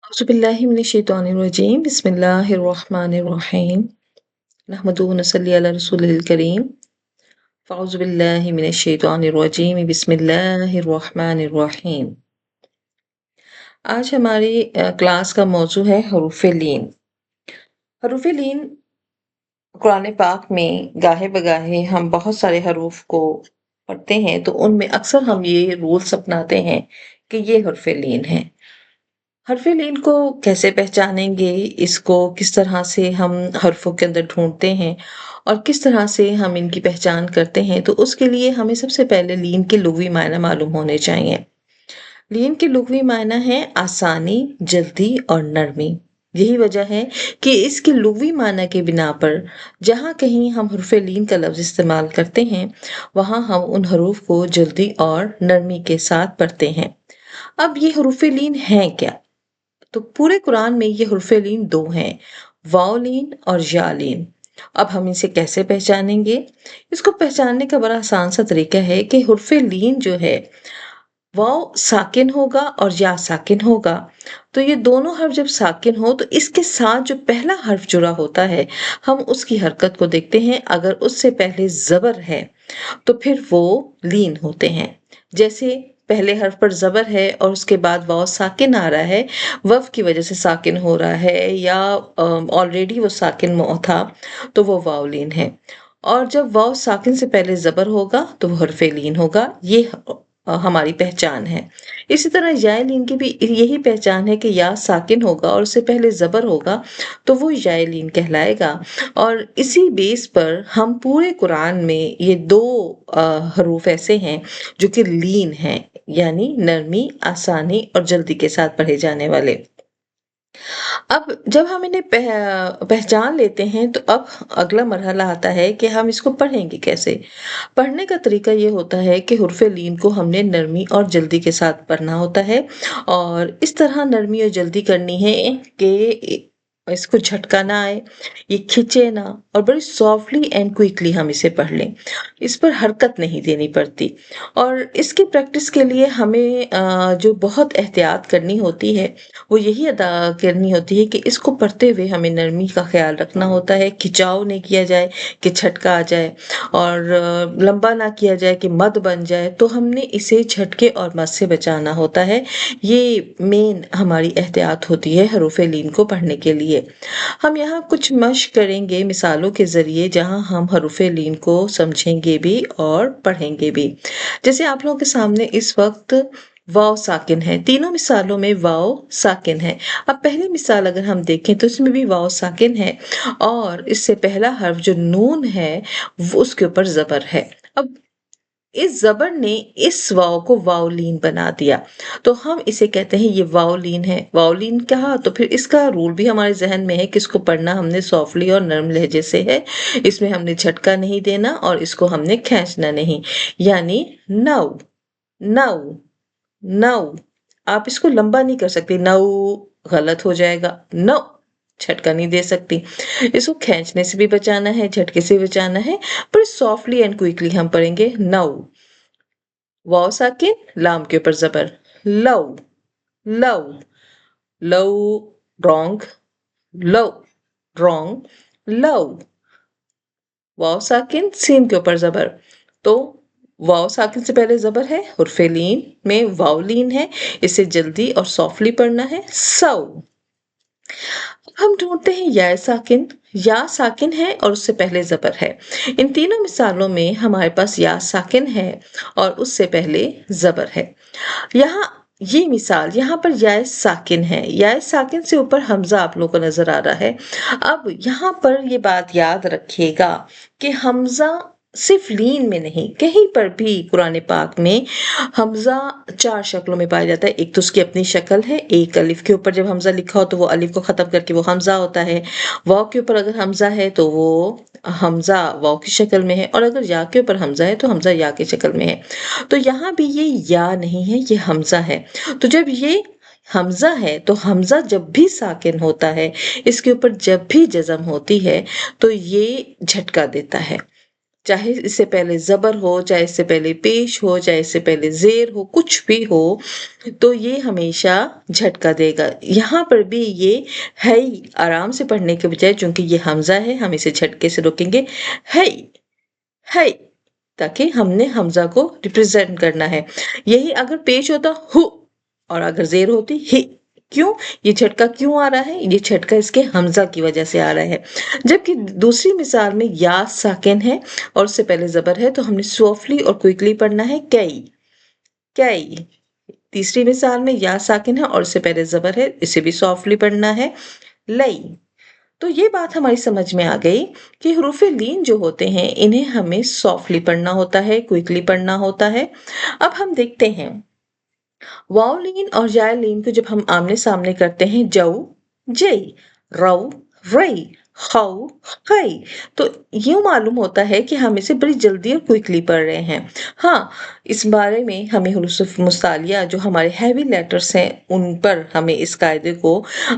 أعوذ بالله من الشيطان الرجيم بسم الله الرحمن الرحيم نحمده ونصلي على رسوله الكريم فأعوذ بالله من الشيطان الرجيم بسم الله الرحمن الرحيم आज हमारी क्लास का मौजू है हरूफ लीन। हरूफ लीन कुरान पाक में गाहे बगाहे हम बहुत सारे हरूफ को पढ़ते हैं, तो उनमें अक्सर हम ये रूल्स अपनाते हैं कि ये हरफ लीन है। हरफ लीन को कैसे पहचानेंगे, इसको किस तरह से हम हरफों के अंदर ढूंढते हैं और किस तरह से हम इनकी पहचान करते हैं, तो उसके लिए हमें सबसे पहले लीन के लुग़वी मायना मालूम होने चाहिए। लीन के लुग़वी मायना है आसानी, जल्दी और नरमी। यही वजह है कि इसके लुग़वी माना के बिना पर जहाँ कहीं हम हरफ लीन का लफ्ज़ इस्तेमाल करते हैं, वहाँ हम उन हरूफ को जल्दी और नरमी के साथ पढ़ते हैं। अब ये हरूफ लीन हैं क्या? तो पूरे कुरान में ये हुर्फ़े लीन 2 हैं, वाव लीन और या लीन। अब हम इसे कैसे पहचानेंगे? इसको पहचानने का बड़ा आसान सा तरीका है कि हुर्फ़े लीन जो है, वाव साकिन होगा और या साकिन होगा। तो ये दोनों हर्फ जब साकिन हो तो इसके साथ जो पहला हर्फ जुड़ा होता है, हम उसकी हरकत को देखते हैं। अगर उससे पहले ज़बर है, तो फिर वो लीन होते हैं। जैसे पहले हर्फ पर ज़बर है और उसके बाद वाव साकिन आ रहा है, वव की वजह से साकिन हो रहा है या ऑलरेडी वो साकिन था, तो वो वाव लीन है। और जब वाव साकिन से पहले ज़बर होगा तो वो हर्फ लीन होगा। ये हमारी पहचान है। इसी तरह या लीन की भी यही पहचान है कि या साकिन होगा और उससे पहले ज़बर होगा, तो वो या लीन कहलाएगा। और इसी बेस पर हम पूरे कुरान में ये 2 हरूफ ऐसे हैं जो कि लीन हैं, यानी नरमी, आसानी और जल्दी के साथ पढ़े जाने वाले। अब जब हम इन्हें पहचान लेते हैं, तो अब अगला मरहला आता है कि हम इसको पढ़ेंगे कैसे? पढ़ने का तरीका ये होता है कि हुर्फ़े लीन को हमने नरमी और जल्दी के साथ पढ़ना होता है और इस तरह नरमी और जल्दी करनी है कि इसको झटका ना आए, ये खिंचे ना और बड़ी सॉफ्टली एंड क्विकली हम इसे पढ़ लें। इस पर हरकत नहीं देनी पड़ती और इसकी प्रैक्टिस के लिए हमें जो बहुत एहतियात करनी होती है, वो यही अदा करनी होती है कि इसको पढ़ते हुए हमें नरमी का ख्याल रखना होता है, खिंचाव नहीं किया जाए कि झटका आ जाए और लंबा ना किया जाए कि मद बन जाए। तो हमने इसे झटके और मद से बचाना होता है। ये मेन हमारी एहतियात होती है हरूफ लीन को पढ़ने के लिए। हम यहाँ कुछ मश्क करेंगे मिसालों के ज़रिए, जहाँ हम हरूफ लीन को समझेंगे भी और पढ़ेंगे भी। जैसे आप लोगों के सामने इस वक्त वाव साकिन है, तीनों मिसालों में वाव साकिन है। अब पहली मिसाल अगर हम देखें तो इसमें भी वाव साकिन है और इससे पहला हर्फ जो नून है, वो उसके ऊपर ज़बर है। अब इस ज़बर ने इस वाव को वावलीन बना दिया, तो हम इसे कहते हैं ये वावलीन है। वावलीन कहा तो फिर इसका रूल भी हमारे ज़हन में है कि इसको पढ़ना हमने सॉफ्टली और नरम लहजे से है। इसमें हमने झटका नहीं देना और इसको हमने खींचना नहीं, यानी नौ, नौ, नौ। आप इसको लंबा नहीं कर सकते, नौ गलत हो जाएगा, नौ झटका नहीं दे सकती। इसको खींचने से भी बचाना है, झटके से भी बचाना है, पर सॉफ्टली एंड क्विकली हम पढ़ेंगे नौ। वाव साकिन, लाम के ऊपर ज़बर, लव, लव, लव, रॉन्ग, लव, रॉन्ग, लव। वाव साकिन, सीन के ऊपर ज़बर। तो वाव साकिन से पहले ज़बर है, हुर्फ़े लीन में वाव लीन है, इसे जल्दी और सॉफ्टली पढ़ना है, सौ। हम ढूंढते हैं या साकिन है और उससे पहले ज़बर है। इन तीनों मिसालों में हमारे पास या साकिन है और उससे पहले ज़बर है। यहाँ ये मिसाल, यहाँ पर या साकिन है, या साकिन से ऊपर हमज़ा आप लोगों को नज़र आ रहा है। अब यहाँ पर ये बात याद रखिएगा कि हमज़ा सिर्फ लीन में नहीं, कहीं पर भी कुरान पाक में हमज़ा 4 शक्लों में पाया जाता है। एक तो उसकी अपनी शक्ल है, एक अलिफ के ऊपर जब हमज़ा लिखा हो तो वो अलिफ को ख़त्म करके वो हमज़ा होता है। वाव के ऊपर अगर हमज़ा है तो वो हमज़ा वाव की शक्ल में है और अगर या के ऊपर हमज़ा है तो हमज़ा या की शक्ल में है। तो यहाँ भी ये या नहीं है, ये हमज़ा है। तो जब ये हमज़ा है तो हमज़ा जब भी साकिन होता है, इसके ऊपर जब भी जज़म होती है, तो ये झटका देता है। चाहे इससे पहले ज़बर हो, चाहे इससे पहले पेश हो, चाहे इससे पहले ज़ेर हो, कुछ भी हो, तो ये हमेशा झटका देगा। यहाँ पर भी ये है आराम से पढ़ने के बजाय, चूँकि ये हमज़ा है, हम इसे झटके से रोकेंगे। है, ताकि हमने हमज़ा को रिप्रेज़ेंट करना है। यही अगर पेश होता हु और अगर ज़ेर होती हि, क्यों? ये झटका क्यों आ रहा है? ये झटका इसके हमज़ा की वजह से आ रहा है। जबकि दूसरी मिसाल में या साकिन है और उससे पहले ज़बर है, तो हमने सॉफ्टली और क्विकली पढ़ना है कई, कई। तीसरी मिसाल में या साकिन है और उससे पहले ज़बर है, इसे भी सॉफ्टली पढ़ना है लई। तो ये बात हमारी समझ में आ गई कि हरूफ लीन जो होते हैं, इन्हें हमें सॉफ्टली पढ़ना होता है, क्विकली पढ़ना होता है। अब हम देखते हैं वाव लीन और या लीन को जब हम आमने सामने करते हैं, जऊ जई, रऊ रई, खऊ खई, तो यूं मालूम होता है कि हम इसे बड़ी जल्दी और क्विकली पढ़ रहे हैं। हाँ, इस बारे में हमें हुरूफ मुस्तालिया जो हमारे हैवी लेटर्स हैं, उन पर हमें इस कायदे को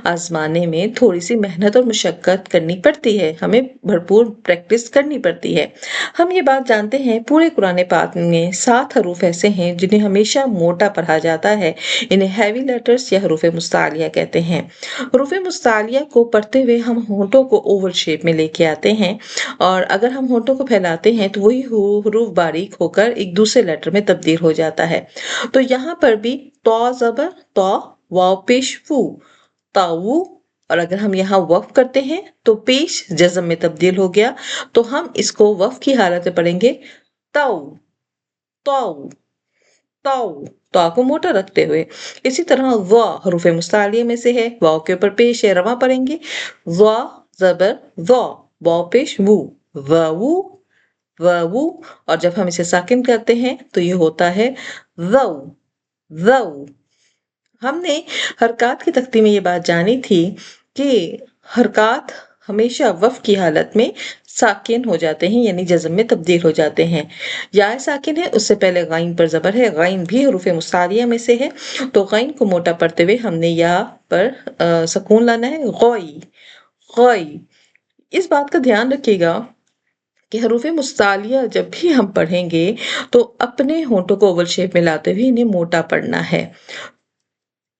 आजमाने में थोड़ी सी मेहनत और मशक्कत करनी पड़ती है, हमें भरपूर प्रैक्टिस करनी पड़ती है। हम ये बात जानते हैं, पूरे कुरान पाक में 7 हरूफ ऐसे हैं जिन्हें हमेशा मोटा पढ़ा जाता है। इन्हें हैवी लेटर्स या हरूफ मुस्तालिया कहते हैं। हरूफ मुस्तालिया को पढ़ते हुए हम होंठों को ओवल शेप में लेके आते हैं, और अगर हम होंठों को फैलाते हैं तो वही हरूफ बारीक होकर एक दूसरे लेटर में तब्दील हो जाता है। तो यहाँ पर भी तौ ज़बर तौ, वाव पेश वू, ताऊ, और अगर हम यहाँ वक्फ करते हैं तो पेश जज़म में तब्दील हो गया, तो हम इसको वक्फ की हालत में पढ़ेंगे ताऊ, ताऊ, ताऊ, ता को मोटा रखते हुए। इसी तरह वा हरूफ मुस्तालिया में से है, वाव के ऊपर पेश है, रवा पढ़ेंगे वा ज़बर वा, वाव पेश वू, वावू, वावू, और जब हम इसे साकिन करते हैं तो ये होता है वऊ, वऊ। हमने हरकत की तख्ती में ये बात जानी थी कि हरकत हमेशा वफ़ की हालत में साकिन हो जाते हैं, यानी जज़म में तब्दील हो जाते हैं। या साकिन है, उससे पहले गाइन पर ज़बर है, गाइन भी हरूफ मुस्तालिया में से है, तो गाइन को मोटा पढ़ते हुए हमने या पर सकून लाना है गौई, गौई। इस बात का ध्यान रखिएगा कि हरूफ मुस्तालिया जब भी हम पढ़ेंगे तो अपने होंठों को ओवल शेप में लाते हुए इन्हें मोटा पढ़ना है।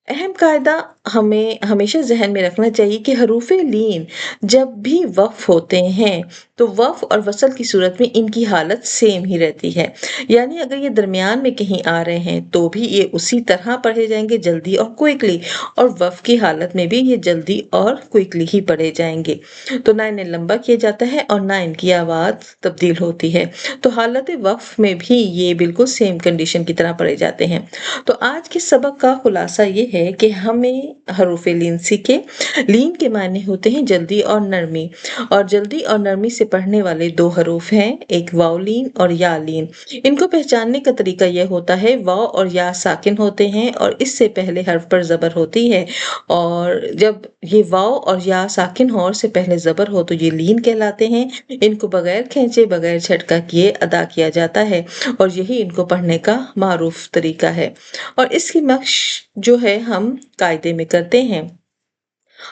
अहम कायदा हमें हमेशा ज़हन में रखना चाहिए कि हरूफ लीन जब भी वक़्फ़ होते हैं, तो वक़्फ़ और वसल की सूरत में इनकी हालत सेम ही रहती है। यानी अगर ये दरमियान में कहीं आ रहे हैं, तो भी ये उसी तरह पढ़े जाएँगे, जल्दी और क्विकली, और वक़्फ़ की हालत में भी ये जल्दी और क्विकली ही पढ़े जाएँगे। तो ना इन्हें लंबा किया जाता है और ना इनकी आवाज़ तब्दील होती है। तो हालत वक़्फ़ में भी ये बिल्कुल सेम कंडीशन की तरह पढ़े जाते हैं। तो आज के सबक का खुलासा ये है कि हमें हरूफ लीन सीखे। लीन के मायने होते हैं जल्दी और नरमी, और जल्दी और नरमी से पढ़ने वाले 2 हरूफ हैं, एक वाव लीन और या लीन। इनको पहचानने का तरीका यह होता है, वाव और या साकिन होते हैं और इससे पहले हर्फ पर ज़बर होती है, और जब ये वाव और या साकिन हो और से पहले ज़बर हो तो ये लीन कहलाते हैं। इनको बगैर खींचे, बगैर झटका किए अदा किया जाता है, और यही इनको पढ़ने का मारूफ तरीका है। और इसकी मश्क जो है हम कायदे में करते हैं।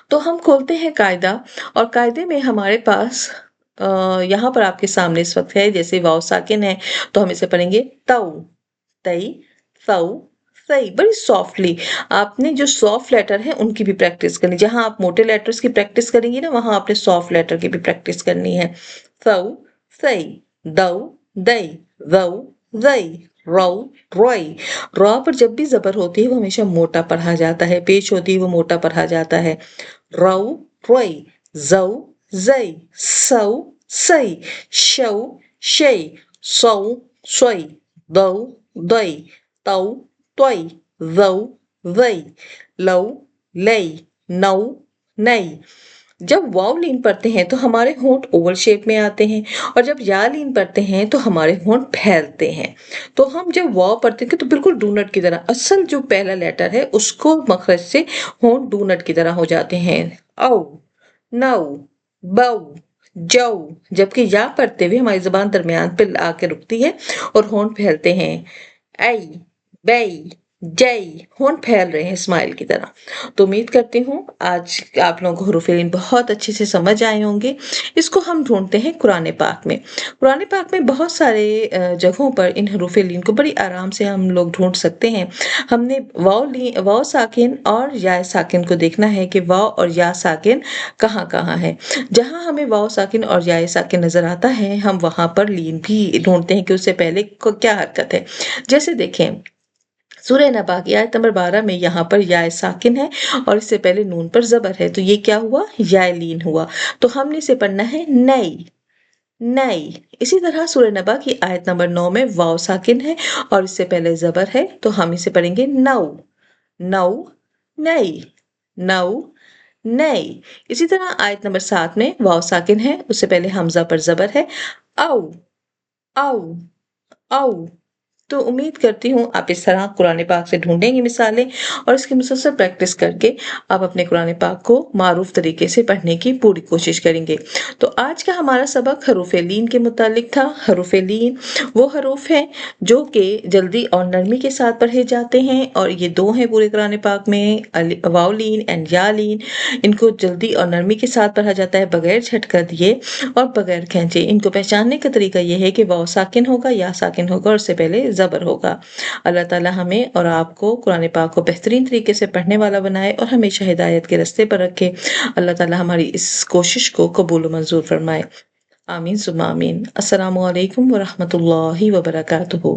तो हम खोलते हैं कायदा, और कायदे में हमारे पास यहाँ पर आपके सामने इस वक्त है, जैसे वाव साकिन है तो हम इसे पढ़ेंगे तऊ, तई, सऊ, सही, बड़ी सॉफ्टली। आपने जो सॉफ्ट लेटर है उनकी भी प्रैक्टिस करनी, जहां आप मोटे लेटर्स की प्रैक्टिस करेंगी ना, वहां आपने सॉफ्ट लेटर की भी प्रैक्टिस करनी है। सऊ, सही, दऊ, दई, वऊ, दई, रऊ, रोई। रॉ पर जब भी जबर होती है वो हमेशा मोटा पढ़ा जाता है, पेश होती है वो मोटा पढ़ा जाता है। रऊ, रोई, जऊ, जई, सऊ, सई, शऊ, शई, सऊ, सोई, दऊ, दई, तऊ, त्वई, वऊ, वई, लऊ, लई, नऊ, नई। जब वाव लीन पढ़ते हैं तो हमारे होंठ ओवल शेप में आते हैं, और जब या लीन पढ़ते हैं तो हमारे होंठ फैलते हैं। तो हम जब वाव पढ़ते हैं तो बिल्कुल डूनट की तरह, असल जो पहला लेटर है उसको मखरज से होंठ डूनट की तरह हो जाते हैं। औ, नौ, बऊ, जऊ। जबकि या पढ़ते हुए हमारी जबान दरमियान पे आके रुकती है और होंठ फैलते हैं। ऐ, बै, जय होंठ फैल रहे हैं स्माइल की तरह। तो उम्मीद करती हूँ आज आप लोगों को हुरूफ़-ए-इन बहुत अच्छे से समझ आए होंगे। इसको हम ढूँढते हैं कुरान पाक में। कुरान पाक में बहुत सारे जगहों पर इन हुरूफ़-ए-इन को बड़ी आराम से हम लोग ढूँढ सकते हैं। हमने वाव साकिन और या साकिन को देखना है कि वाव और या साकिन कहाँ-कहाँ है। जहाँ हमें वाव साकिन और या साकिन नज़र आता है, हम वहाँ पर लीन भी ढूँढते हैं कि उससे पहले क क्या हरकत है। जैसे देखें सूरह नबा की आयत नंबर 12 में यहाँ पर या साकिन है और इससे पहले नून पर ज़बर है, तो ये क्या हुआ? या लीन हुआ। तो हमने इसे पढ़ना है नई, नई। इसी तरह सूरह नबा की आयत नंबर 9 में वाव साकिन है और इससे पहले ज़बर है, तो हम इसे पढ़ेंगे नौ, नौ, नई, नौ, नई। इसी तरह आयत नंबर 7 में वाव साकिन है, उससे पहले हमज़ा पर ज़बर है, औ, औ, औ। तो उम्मीद करती हूँ आप इस तरह कुरान पाक से ढूँढेंगे मिसालें और इसकी मुसलसल प्रैक्टिस करके आप अपने कुरान पाक को मारूफ तरीके से पढ़ने की पूरी कोशिश करेंगे। तो आज का हमारा सबक हरूफ़ लीन के मुतालिक था। हरूफ़ लीन वो हरूफ हैं जो कि जल्दी और नरमी के साथ पढ़े जाते हैं और ये 2 हैं पूरे कुरान पाक में वाव लीन एंड या लीन। इनको जल्दी और नरमी के साथ पढ़ा जाता है बगैर झटका दिए और बगैर खींचे। इनको पहचानने का तरीका ये है कि वाव साकिन होगा, या साकिन होगा और उससे पहले ज़बर होगा। अल्लाह ताला हमें और आपको कुरान पाक को बेहतरीन तरीके से पढ़ने वाला बनाए और हमेशा हिदायत के रास्ते पर रखे। अल्लाह ताला हमारी इस कोशिश को कबूल व मंजूर फरमाए। आमीन सुम्मा आमीन। अस्सलामु अलैकुम व रहमतुल्लाहि व बरकातुहू।